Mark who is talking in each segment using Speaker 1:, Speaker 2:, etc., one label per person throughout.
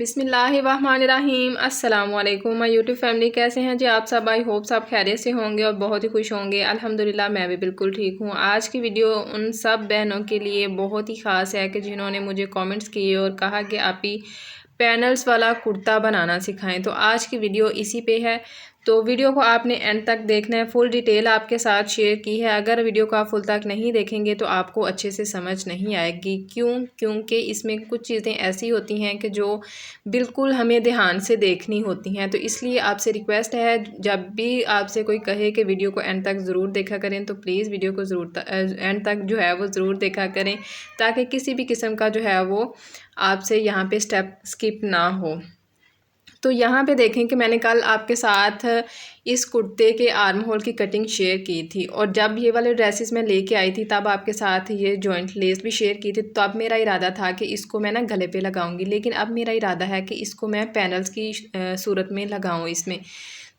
Speaker 1: बिस्मिल्लाहिर्रहमानिर्रहीम। अस्सलाम वालेकुम माय यूट्यूब फैमिली, कैसे हैं जी आप सब। आई होप सब खैरियत से होंगे और बहुत ही खुश होंगे। अल्हम्दुलिल्लाह मैं भी बिल्कुल ठीक हूँ। आज की वीडियो उन सब बहनों के लिए बहुत ही ख़ास है कि जिन्होंने मुझे कमेंट्स किए और कहा कि आप ही पैनल्स वाला कुर्ता बनाना सिखाएं। तो आज की वीडियो इसी पे है, तो वीडियो को आपने एंड तक देखना है। फुल डिटेल आपके साथ शेयर की है। अगर वीडियो को आप फुल तक नहीं देखेंगे तो आपको अच्छे से समझ नहीं आएगी। क्योंकि इसमें कुछ चीज़ें ऐसी होती हैं कि जो बिल्कुल हमें ध्यान से देखनी होती हैं। तो इसलिए आपसे रिक्वेस्ट है, जब भी आपसे कोई कहे कि वीडियो को एंड तक ज़रूर देखा करें तो प्लीज़ वीडियो को ज़रूर एंड तक जो है वो ज़रूर देखा करें, ताकि किसी भी किस्म का जो है वो आपसे यहाँ पे स्टेप स्किप ना हो। तो यहाँ पे देखें कि मैंने कल आपके साथ इस कुर्ते के आर्म होल की कटिंग शेयर की थी, और जब ये वाले ड्रेसेस मैं लेके आई थी तब आपके साथ ये जॉइंट लेस भी शेयर की थी। तो अब मेरा इरादा था कि इसको मैं ना गले पे लगाऊंगी, लेकिन अब मेरा इरादा है कि इसको मैं पैनल्स की सूरत में लगाऊं इसमें।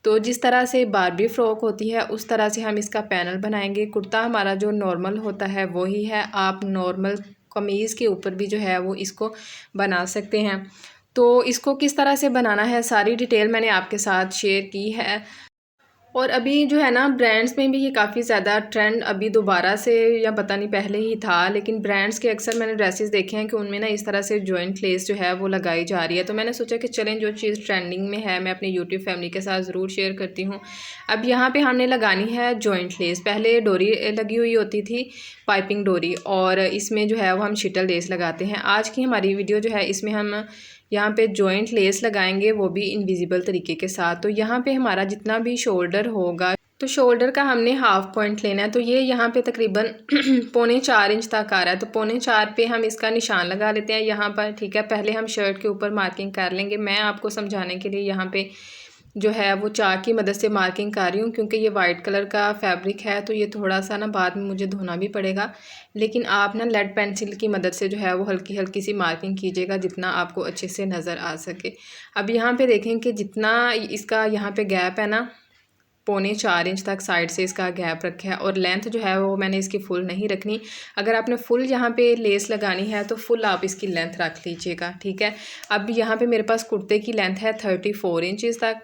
Speaker 1: तो जिस तरह से बारबी फ्रॉक होती है उस तरह से हम इसका पैनल बनाएंगे। कुर्ता हमारा जो नॉर्मल होता है वही है, आप नॉर्मल कमीज़ के ऊपर भी जो है वो इसको बना सकते हैं। तो इसको किस तरह से बनाना है सारी डिटेल मैंने आपके साथ शेयर की है। और अभी जो है ना ब्रांड्स में भी ये काफ़ी ज़्यादा ट्रेंड अभी दोबारा से, या पता नहीं पहले ही था, लेकिन ब्रांड्स के अक्सर मैंने ड्रेसेस देखे हैं कि उनमें ना इस तरह से जॉइंट लेस जो है वो लगाई जा रही है। तो मैंने सोचा कि चलें जो चीज़ ट्रेंडिंग में है मैं अपनी यूट्यूब फैमिली के साथ ज़रूर शेयर करती हूँ। अब यहाँ पे हमने लगानी है जॉइंट लेस। पहले डोरी लगी हुई होती थी, पाइपिंग डोरी, और इसमें जो है वो हम शिटल लेस लगाते हैं। आज की हमारी वीडियो जो है इसमें हम यहाँ पे जॉइंट लेस लगाएंगे, वो भी इनविजिबल तरीके के साथ। तो यहाँ पे हमारा जितना भी शोल्डर होगा, तो शोल्डर का हमने हाफ पॉइंट लेना है। तो ये यहाँ पे तकरीबन 3.25 इंच तक आ रहा है। तो 3.25 पे हम इसका निशान लगा लेते हैं यहाँ पर, ठीक है। पहले हम शर्ट के ऊपर मार्किंग कर लेंगे। मैं आपको समझाने के लिए यहाँ पे जो है वो चाक की मदद से मार्किंग कर रही हूँ, क्योंकि ये वाइट कलर का फैब्रिक है तो ये थोड़ा सा ना बाद में मुझे धोना भी पड़ेगा। लेकिन आप ना लेड पेंसिल की मदद से जो है वो हल्की हल्की सी मार्किंग कीजिएगा, जितना आपको अच्छे से नज़र आ सके। अब यहाँ पे देखें कि जितना इसका यहाँ पे गैप है ना, 3.25 इंच तक साइड से इसका गैप रखा है। और लेंथ जो है वो मैंने इसकी फुल नहीं रखनी। अगर आपने फुल यहाँ पे लेस लगानी है तो फुल आप इसकी लेंथ रख लीजिएगा, ठीक है। अब यहाँ पे मेरे पास कुर्ते की लेंथ है 34 इंचज़ तक,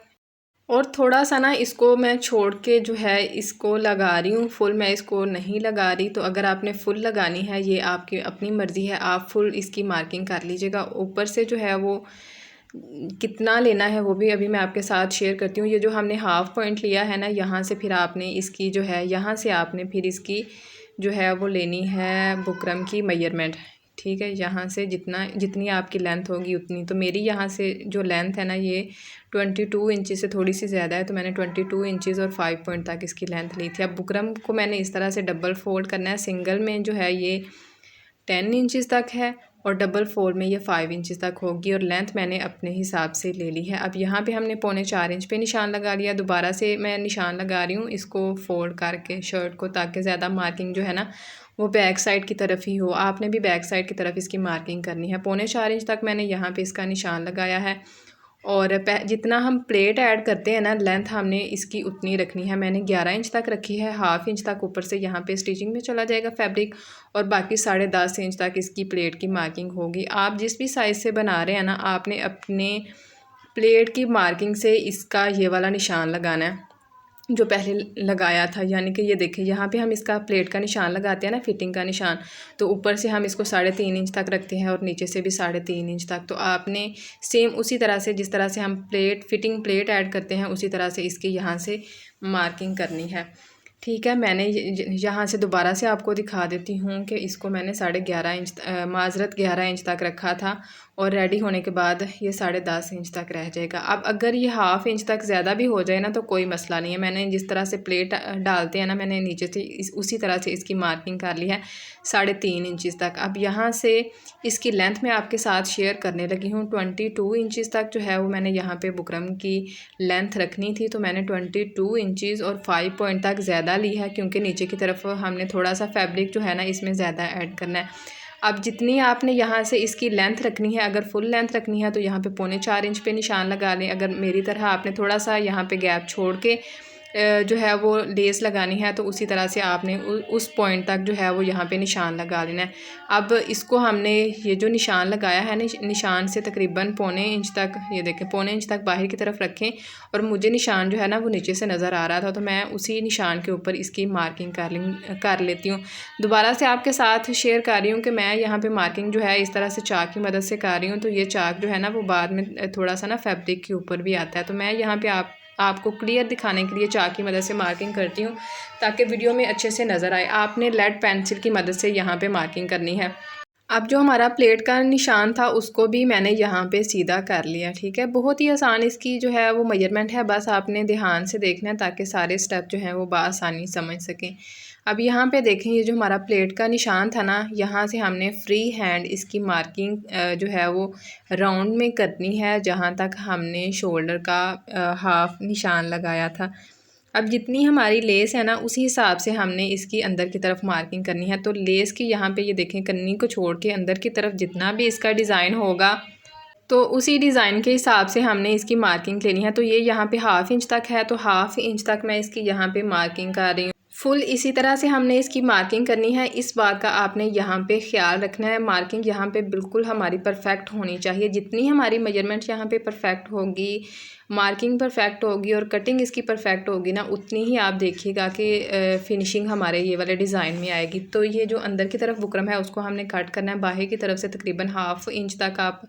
Speaker 1: और थोड़ा सा ना इसको मैं छोड़ के जो है इसको लगा रही हूँ। फुल मैं इसको नहीं लगा रही। तो अगर आपने फुल लगानी है ये आपकी अपनी मर्ज़ी है, आप फुल इसकी मार्किंग कर लीजिएगा। ऊपर से जो है वो कितना लेना है वो भी अभी मैं आपके साथ शेयर करती हूँ। ये जो हमने हाफ पॉइंट लिया है ना, यहाँ से फिर आपने इसकी जो है यहाँ से आपने फिर इसकी जो है वो लेनी है बुकरम की मेजरमेंट, ठीक है। यहाँ से जितनी आपकी लेंथ होगी उतनी। तो मेरी यहाँ से जो लेंथ है ना ये 22 इंचज़ से थोड़ी सी ज़्यादा है, तो मैंने 22 इंचज़ और 5 पॉइंट तक इसकी लेंथ ली थी। अब बुकरम को मैंने इस तरह से डबल फोल्ड करना है। सिंगल में जो है ये 10 इंचज़ तक है और डबल फोल्ड में ये 5 इंचज़ तक होगी, और लेंथ मैंने अपने हिसाब से ले ली है। अब यहाँ पे हमने 3.25 इंच पे निशान लगा लिया। दोबारा से मैं निशान लगा रही हूँ इसको फोल्ड करके शर्ट को, ताकि ज़्यादा मार्किंग जो है ना वो बैक साइड की तरफ ही हो। आपने भी बैक साइड की तरफ इसकी मार्किंग करनी है। 3.25 इंच तक मैंने यहाँ पे इसका निशान लगाया है। और जितना हम प्लेट ऐड करते हैं ना, लेंथ हमने इसकी उतनी रखनी है। मैंने 11 इंच तक रखी है। हाफ इंच तक ऊपर से यहाँ पे स्टिचिंग में चला जाएगा फैब्रिक, और बाकी 10.5 इंच तक इसकी प्लेट की मार्किंग होगी। आप जिस भी साइज़ से बना रहे हैं ना, आपने अपने प्लेट की मार्किंग से इसका ये वाला निशान लगाना है जो पहले लगाया था। यानी कि ये देखें यहाँ पे हम इसका प्लेट का निशान लगाते हैं ना, फिटिंग का निशान, तो ऊपर से हम इसको 3.5 इंच तक रखते हैं और नीचे से भी 3.5 इंच तक। तो आपने सेम उसी तरह से जिस तरह से हम फिटिंग प्लेट ऐड करते हैं उसी तरह से इसकी यहाँ से मार्किंग करनी है, ठीक है। मैंने यहाँ से दोबारा से आपको दिखा देती हूँ कि इसको मैंने 11.5 इंच माजरत 11 इंच तक रखा था, और रेडी होने के बाद ये 10.5 इंच तक रह जाएगा। अब अगर ये हाफ इंच तक ज़्यादा भी हो जाए ना तो कोई मसला नहीं है। मैंने जिस तरह से प्लेट डालते हैं ना, मैंने नीचे से उसी तरह से इसकी मार्किंग कर ली है 3.5 इंचज़ तक। अब यहाँ से इसकी लेंथ मैं आपके साथ शेयर करने लगी हूँ। 22 इंचज़ तक जो है वो मैंने यहाँ पे बुकरम की लेंथ रखनी थी, तो मैंने 22 इंचज़ और 5 पॉइंट तक ज़्यादा ली है, क्योंकि नीचे की तरफ हमने थोड़ा सा फैब्रिक जो है ना इसमें ज़्यादा ऐड करना है। अब जितनी आपने यहाँ से इसकी लेंथ रखनी है, अगर फुल लेंथ रखनी है तो यहाँ पे 3.25 इंच पे निशान लगा लें। अगर मेरी तरह आपने थोड़ा सा यहाँ पे गैप छोड़ के जो है वो लेस लगानी है तो उसी तरह से आपने उस पॉइंट तक जो है वो यहाँ पे निशान लगा लेना है। अब इसको हमने ये जो निशान लगाया है निशान से तकरीबन पौने इंच तक, ये देखें पौने इंच तक बाहर की तरफ रखें। और मुझे निशान जो है ना वो नीचे से नज़र आ रहा था तो मैं उसी निशान के ऊपर इसकी मार्किंग कर लेती हूँ। दोबारा से आपके साथ शेयर कर रही हूँ कि मैं यहाँ पे मार्किंग जो है इस तरह से चाक की मदद से कर रही हूँ। तो ये चाक जो है ना वो बाद में थोड़ा सा ना फैब्रिक के ऊपर भी आता है। तो मैं यहाँ पे आपको क्लियर दिखाने के लिए चाक की मदद से मार्किंग करती हूँ ताकि वीडियो में अच्छे से नज़र आए। आपने लेड पेंसिल की मदद से यहाँ पे मार्किंग करनी है। अब जो हमारा प्लेट का निशान था उसको भी मैंने यहाँ पे सीधा कर लिया, ठीक है। बहुत ही आसान इसकी जो है वो मेजरमेंट है, बस आपने ध्यान से देखना है ताकि सारे स्टेप जो हैं वो बआसानी समझ सकें। अब यहाँ पे देखें ये जो हमारा प्लेट का निशान था ना, यहाँ से हमने फ्री हैंड इसकी मार्किंग जो है वो राउंड में करनी है जहाँ तक हमने शोल्डर का हाफ निशान लगाया था। अब जितनी हमारी लेस है ना उसी हिसाब से हमने इसकी अंदर की तरफ मार्किंग करनी है। तो लेस की यहाँ पे ये देखें कन्नी को छोड़ के अंदर की तरफ जितना भी इसका डिज़ाइन होगा तो उसी डिज़ाइन के हिसाब से हमने इसकी मार्किंग लेनी है। तो ये यहाँ पे हाफ इंच तक है तो हाफ इंच तक मैं इसकी यहाँ पे मार्किंग कर रही हूँ। फुल इसी तरह से हमने इसकी मार्किंग करनी है। इस बात का आपने यहाँ पे ख्याल रखना है, मार्किंग यहाँ पे बिल्कुल हमारी परफेक्ट होनी चाहिए। जितनी हमारी मेजरमेंट यहाँ पे परफेक्ट होगी, मार्किंग परफेक्ट होगी और कटिंग इसकी परफेक्ट होगी ना, उतनी ही आप देखिएगा कि फिनिशिंग हमारे ये वाले डिज़ाइन में आएगी। तो ये जो अंदर की तरफ बुकरम है उसको हमने कट करना है। बाहर की तरफ से तकरीबन हाफ इंच तक आप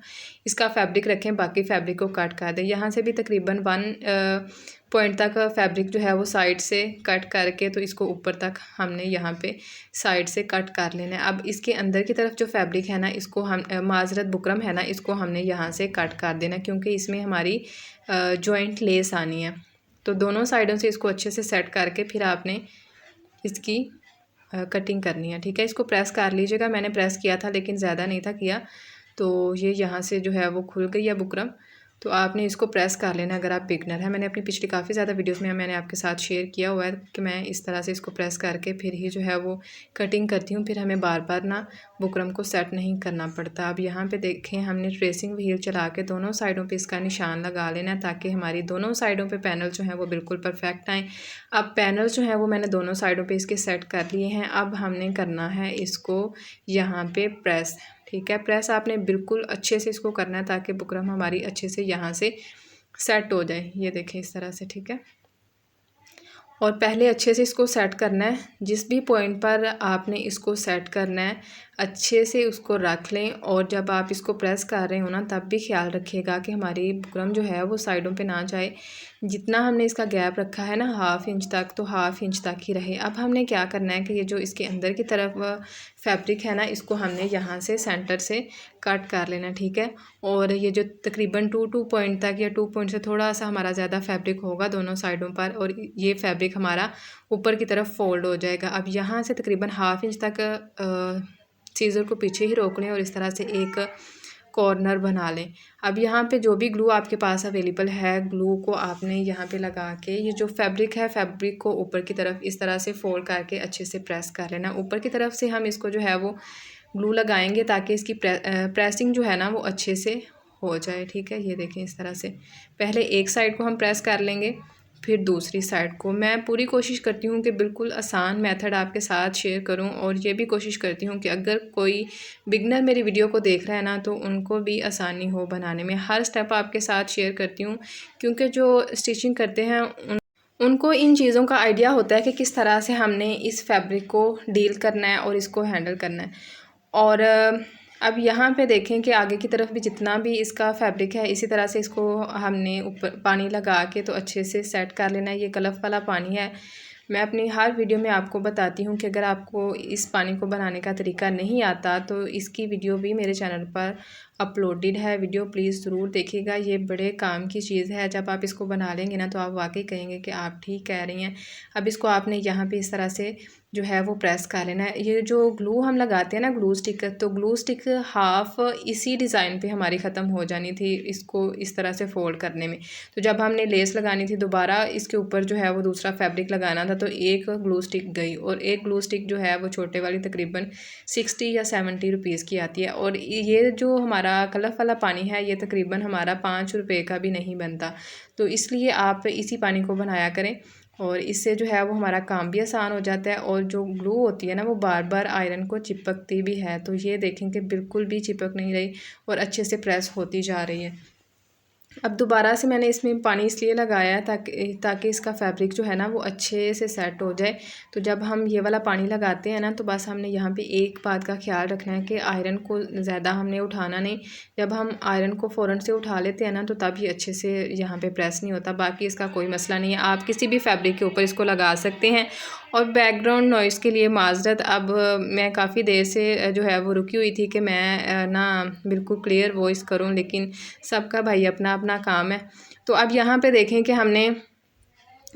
Speaker 1: इसका फैब्रिक रखें, बाकी फैब्रिक को कट कर दें। यहाँ से भी तकरीबन 1 पॉइंट तक फैब्रिक जो है वो साइड से कट करके तो इसको ऊपर तक हमने यहाँ पे साइड से कट कर लेना है। अब इसके अंदर की तरफ जो फैब्रिक है ना इसको हम माजरत बुकरम है ना इसको हमने यहाँ से कट कर देना क्योंकि इसमें हमारी जॉइंट लेस आनी है। तो दोनों साइडों से इसको अच्छे से सेट करके फिर आपने इसकी कटिंग करनी है, ठीक है। इसको प्रेस कर लीजिएगा, मैंने प्रेस किया था लेकिन ज़्यादा नहीं था किया। तो ये यहाँ से जो है वो खुल गई है बुकरम, तो आपने इसको प्रेस कर लेना अगर आप बिगनर हैं। मैंने अपनी पिछली काफ़ी ज़्यादा वीडियोस में मैंने आपके साथ शेयर किया हुआ है कि मैं इस तरह से इसको प्रेस करके फिर ही जो है वो कटिंग करती हूँ, फिर हमें बार बार ना बुकरम को सेट नहीं करना पड़ता। अब यहाँ पे देखें हमने ट्रेसिंग व्हील चला के दोनों साइडों पे इसका निशान लगा लेना है ताकि हमारी दोनों साइडों पे पैनल जो है वो बिल्कुल परफेक्ट आएँ। अब पैनल जो है वो मैंने दोनों साइडों पे इसके सेट कर लिए हैं। अब हमने करना है इसको यहाँ पे प्रेस, ठीक है। प्रेस आपने बिल्कुल अच्छे से इसको करना है ताकि बुकरम हमारी अच्छे से यहाँ से सेट हो जाए। ये देखें इस तरह से, ठीक है। और पहले अच्छे से इसको सेट करना है, जिस भी पॉइंट पर आपने इसको सेट करना है अच्छे से उसको रख लें। और जब आप इसको प्रेस कर रहे हो ना तब भी ख्याल रखिएगा कि हमारी बुकरम जो है वो साइडों पे ना जाए। जितना हमने इसका गैप रखा है ना हाफ इंच तक, तो हाफ इंच तक ही रहे। अब हमने क्या करना है कि ये जो इसके अंदर की तरफ फैब्रिक है ना इसको हमने यहाँ से सेंटर से कट कर लेना, ठीक है। और ये जो तकरीबन 2 पॉइंट तक या 2 पॉइंट से थोड़ा सा हमारा ज़्यादा फैब्रिक होगा दोनों साइडों पर और ये फैब्रिक हमारा ऊपर की तरफ फोल्ड हो जाएगा। अब यहाँ से तकरीबन हाफ इंच तक सीज़र को पीछे ही रोक लें और इस तरह से एक कॉर्नर बना लें। अब यहाँ पे जो भी ग्लू आपके पास अवेलेबल है ग्लू को आपने यहाँ पे लगा के ये जो फैब्रिक है फैब्रिक को ऊपर की तरफ इस तरह से फोल्ड करके अच्छे से प्रेस कर लेना। ऊपर की तरफ से हम इसको जो है वो ग्लू लगाएंगे ताकि इसकी प्रेसिंग जो है ना वो अच्छे से हो जाए, ठीक है। ये देखें इस तरह से पहले एक साइड को हम प्रेस कर लेंगे फिर दूसरी साइड को। मैं पूरी कोशिश करती हूँ कि बिल्कुल आसान मेथड आपके साथ शेयर करूँ और ये भी कोशिश करती हूँ कि अगर कोई बिगनर मेरी वीडियो को देख रहा है ना तो उनको भी आसानी हो बनाने में। हर स्टेप आपके साथ शेयर करती हूँ क्योंकि जो स्टिचिंग करते हैं उनको इन चीज़ों का आइडिया होता है कि किस तरह से हमने इस फैब्रिक को डील करना है और इसको हैंडल करना है। और अब यहाँ पे देखें कि आगे की तरफ भी जितना भी इसका फैब्रिक है इसी तरह से इसको हमने ऊपर पानी लगा के तो अच्छे से सेट कर लेना है। ये कलफ वाला पानी है, मैं अपनी हर वीडियो में आपको बताती हूँ कि अगर आपको इस पानी को बनाने का तरीका नहीं आता तो इसकी वीडियो भी मेरे चैनल पर अपलोडेड है। वीडियो प्लीज़ ज़रूर देखिएगा, ये बड़े काम की चीज़ है। जब आप इसको बना लेंगे ना तो आप वाकई कहेंगे कि आप ठीक कह रही हैं। अब इसको आपने यहाँ पे इस तरह से जो है वो प्रेस कर लेना है। ये जो ग्लू हम लगाते हैं ना ग्लू स्टिक, तो ग्लू स्टिक हाफ इसी डिज़ाइन पे हमारी ख़त्म हो जानी थी इसको इस तरह से फोल्ड करने में। तो जब हमने लेस लगानी थी दोबारा इसके ऊपर जो है वो दूसरा फैब्रिक लगाना था तो एक ग्लू स्टिक गई और एक ग्लू स्टिक जो है वो छोटे वाली तकरीबन 60 या 70 रुपीज़ की आती है। और ये जो हमारा कलफ वाला पानी है ये तकरीबन हमारा 5 रुपये का भी नहीं बनता। तो इसलिए आप इसी पानी को बनाया करें। और इससे जो है वो हमारा काम भी आसान हो जाता है और जो ग्लू होती है ना वो बार बार आयरन को चिपकती भी है। तो ये देखें कि बिल्कुल भी चिपक नहीं रही और अच्छे से प्रेस होती जा रही है। अब दोबारा से मैंने इसमें पानी इसलिए लगाया है ताकि इसका फैब्रिक जो है ना वो अच्छे से सेट हो जाए। तो जब हम ये वाला पानी लगाते हैं ना तो बस हमने यहाँ पे एक बात का ख्याल रखना है कि आयरन को ज़्यादा हमने उठाना नहीं। जब हम आयरन को फ़ौरन से उठा लेते हैं ना तो तब ये अच्छे से यहाँ पे प्रेस नहीं होता। बाकी इसका कोई मसला नहीं है, आप किसी भी फैब्रिक के ऊपर इसको लगा सकते हैं। और बैकग्राउंड नॉइज़ के लिए माज़रत। अब मैं काफ़ी देर से जो है वो रुकी हुई थी कि मैं ना बिल्कुल क्लियर वॉइस करूं, लेकिन सबका भाई अपना अपना काम है। तो अब यहाँ पे देखें कि हमने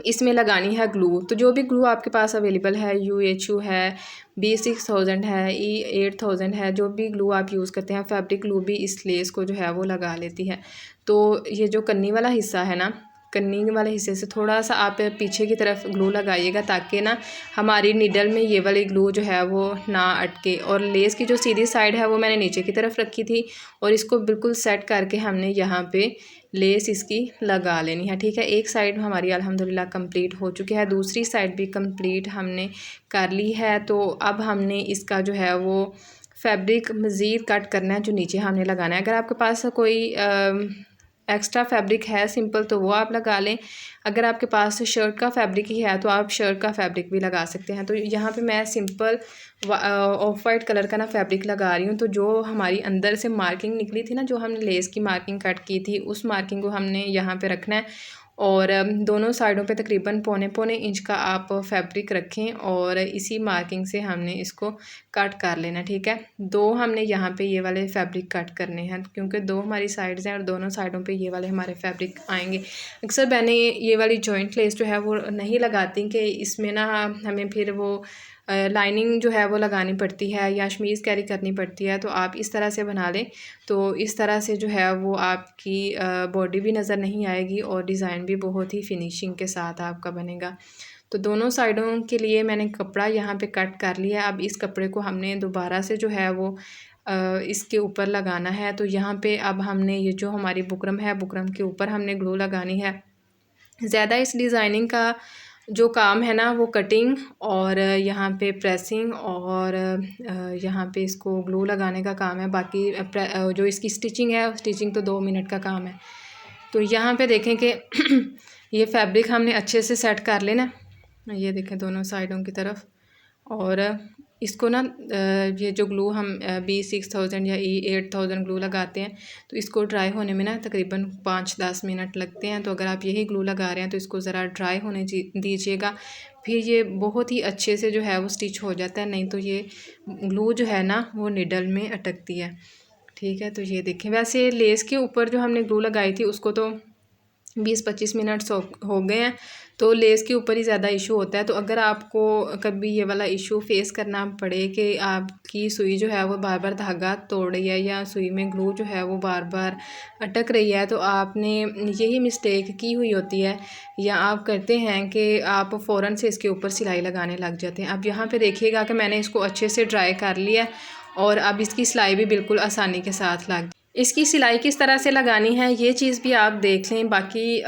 Speaker 1: इसमें लगानी है ग्लू। तो जो भी ग्लू आपके पास अवेलेबल है, UHU है, B6000 है, E8000 है, जो भी ग्लू आप यूज़ करते हैं, फैब्रिक ग्लू भी इस लेस को जो है वो लगा लेती है। तो ये जो कन्नी वाला हिस्सा है ना, कन्नी वाले हिस्से से थोड़ा सा आप पीछे की तरफ ग्लू लगाइएगा ताकि ना हमारी नीडल में ये वाली ग्लू जो है वो ना अटके। और लेस की जो सीधी साइड है वो मैंने नीचे की तरफ रखी थी और इसको बिल्कुल सेट करके हमने यहाँ पे लेस इसकी लगा लेनी है। ठीक है, एक साइड हमारी अल्हम्दुलिल्लाह कंप्लीट हो चुकी है, दूसरी साइड भी कंप्लीट हमने कर ली है। तो अब हमने इसका जो है वो फैब्रिक मज़ीद कट करना है जो नीचे हमने लगाना है। अगर आपके पास कोई एक्स्ट्रा फैब्रिक है सिंपल तो वो आप लगा लें। अगर आपके पास शर्ट का फैब्रिक ही है तो आप शर्ट का फैब्रिक भी लगा सकते हैं। तो यहाँ पे मैं सिंपल ऑफ वाइट कलर का ना फैब्रिक लगा रही हूँ। तो जो हमारी अंदर से मार्किंग निकली थी ना, जो हमने लेस की मार्किंग कट की थी, उस मार्किंग को हमने यहाँ पे रखना है। और दोनों साइडों पे तकरीबन पौने इंच का आप फैब्रिक रखें और इसी मार्किंग से हमने इसको कट कर लेना। ठीक है, दो हमने यहाँ पे ये वाले फैब्रिक कट करने हैं क्योंकि दो हमारी साइड्स हैं और दोनों साइडों पे ये वाले हमारे फैब्रिक आएंगे। अक्सर मैंने ये वाली जॉइंट लेस जो है वो नहीं लगाती कि इसमें ना हमें फिर वो लाइनिंग जो है वो लगानी पड़ती है या शमीज़ कैरी करनी पड़ती है। तो आप इस तरह से बना लें, तो इस तरह से जो है वो आपकी बॉडी भी नज़र नहीं आएगी और डिज़ाइन भी बहुत ही फिनिशिंग के साथ आपका बनेगा। तो दोनों साइडों के लिए मैंने कपड़ा यहाँ पे कट कर लिया। अब इस कपड़े को हमने दोबारा से जो है वो इसके ऊपर लगाना है। तो यहाँ पे अब हमने ये जो हमारी बुकरम है, बुकरम के ऊपर हमने ग्लू लगानी है। ज़्यादा इस डिज़ाइनिंग का जो काम है ना वो कटिंग और यहाँ पे प्रेसिंग और यहाँ पे इसको ग्लू लगाने का काम है। बाकी जो इसकी स्टिचिंग है, स्टिचिंग तो 2 मिनट का काम है। तो यहाँ पे देखें कि ये फैब्रिक हमने अच्छे से सेट कर लेना। ये देखें दोनों साइडों की तरफ। और इसको ना ये जो ग्लू हम B6000 या E8000 ग्लू लगाते हैं तो इसको ड्राई होने में ना तकरीबन 5-10 मिनट लगते हैं। तो अगर आप यही ग्लू लगा रहे हैं तो इसको ज़रा ड्राई होने दीजिएगा, फिर ये बहुत ही अच्छे से जो है वो स्टिच हो जाता है। नहीं तो ये ग्लू जो है ना वो निडल में अटकती है। ठीक है, तो ये देखें, वैसे लेस के ऊपर जो हमने ग्लू लगाई थी उसको तो 20-25 मिनट हो गए हैं। तो लेस के ऊपर ही ज़्यादा इशू होता है। तो अगर आपको कभी ये वाला इशू फेस करना पड़े कि आपकी सुई जो है वो बार बार धागा तोड़ रही है या सुई में ग्लू जो है वो बार बार अटक रही है, तो आपने यही मिस्टेक की हुई होती है या आप करते हैं कि आप फ़ौरन से इसके ऊपर सिलाई लगाने लग जाते हैं। अब यहाँ पे देखिएगा कि मैंने इसको अच्छे से ड्राई कर लिया और अब इसकी सिलाई भी बिल्कुल आसानी के साथ लग। इसकी सिलाई किस तरह से लगानी है ये चीज़ भी आप देख लें। बाकी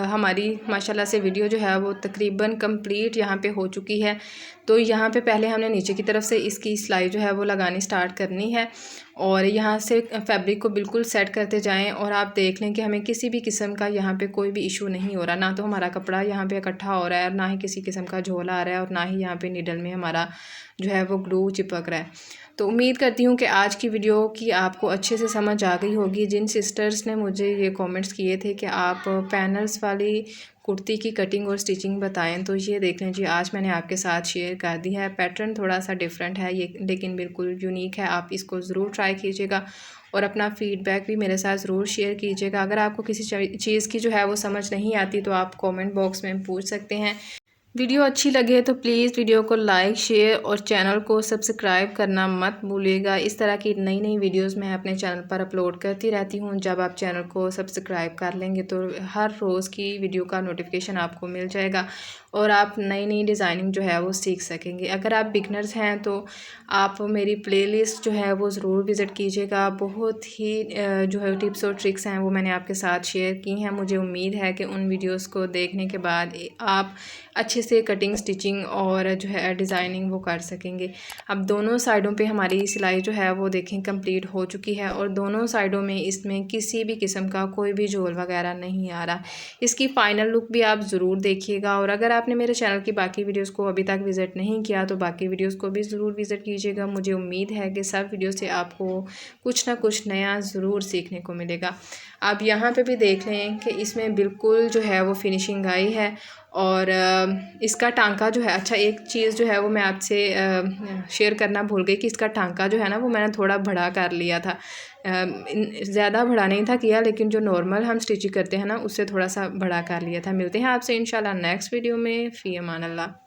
Speaker 1: हमारी माशाल्लाह से वीडियो जो है वो तकरीबन कंप्लीट यहाँ पे हो चुकी है। तो यहाँ पे पहले हमने नीचे की तरफ से इसकी सिलाई जो है वो लगानी स्टार्ट करनी है और यहाँ से फैब्रिक को बिल्कुल सेट करते जाएं और आप देख लें कि हमें किसी भी किस्म का यहाँ पे कोई भी इशू नहीं हो रहा। ना तो हमारा कपड़ा यहाँ पे इकट्ठा हो रहा है और ना ही किसी किस्म का झोला आ रहा है और ना ही यहाँ पे नीडल में हमारा जो है वो ग्लू चिपक रहा है। तो उम्मीद करती हूँ कि आज की वीडियो की आपको अच्छे से समझ आ गई होगी। जिन सिस्टर्स ने मुझे ये कमेंट्स किए थे कि आप पैनल्स वाली कुर्ती की कटिंग और स्टिचिंग बताएं, तो ये देख लें जी, आज मैंने आपके साथ शेयर कर दी है। पैटर्न थोड़ा सा डिफरेंट है ये, लेकिन बिल्कुल यूनिक है। आप इसको ज़रूर ट्राई कीजिएगा और अपना फ़ीडबैक भी मेरे साथ ज़रूर शेयर कीजिएगा। अगर आपको किसी चीज़ की जो है वो समझ नहीं आती तो आप कमेंट बॉक्स में पूछ सकते हैं। वीडियो अच्छी लगे तो प्लीज़ वीडियो को लाइक शेयर और चैनल को सब्सक्राइब करना मत भूलिएगा। इस तरह की नई नई वीडियोस मैं अपने चैनल पर अपलोड करती रहती हूं। जब आप चैनल को सब्सक्राइब कर लेंगे तो हर रोज़ की वीडियो का नोटिफिकेशन आपको मिल जाएगा और आप नई नई डिज़ाइनिंग जो है वो सीख सकेंगे। अगर आप बिगनर्स हैं तो आप मेरी प्लेलिस्ट जो है वो ज़रूर विज़िट कीजिएगा। बहुत ही जो है टिप्स और ट्रिक्स हैं वो मैंने आपके साथ शेयर की हैं। मुझे उम्मीद है कि उन वीडियोज़ को देखने के बाद आप अच्छे से कटिंग स्टिचिंग और जो है डिज़ाइनिंग वो कर सकेंगे। अब दोनों साइडों पे हमारी सिलाई जो है वो देखें कंप्लीट हो चुकी है और दोनों साइडों में इसमें किसी भी किस्म का कोई भी झोल वगैरह नहीं आ रहा। इसकी फ़ाइनल लुक भी आप ज़रूर देखिएगा और अगर आपने मेरे चैनल की बाकी वीडियोज़ को अभी तक विज़िट नहीं किया तो बाकी वीडियोज़ को भी ज़रूर विज़िट कीजिएगा। मुझे उम्मीद है कि सब वीडियो से आपको कुछ ना कुछ नया ज़रूर सीखने को मिलेगा। आप यहाँ पे भी देख लें कि इसमें बिल्कुल जो है वो फिनिशिंग आई है और इसका टांका जो है, अच्छा एक चीज़ जो है वो मैं आपसे शेयर करना भूल गई कि इसका टांका जो है ना वो मैंने थोड़ा बड़ा कर लिया था। ज़्यादा बड़ा नहीं था किया, लेकिन जो नॉर्मल हम स्टिचिंग करते हैं ना उससे थोड़ा सा बड़ा कर लिया था। मिलते हैं आपसे इंशाल्लाह नेक्स्ट वीडियो में। फ़ी अमान अल्लाह।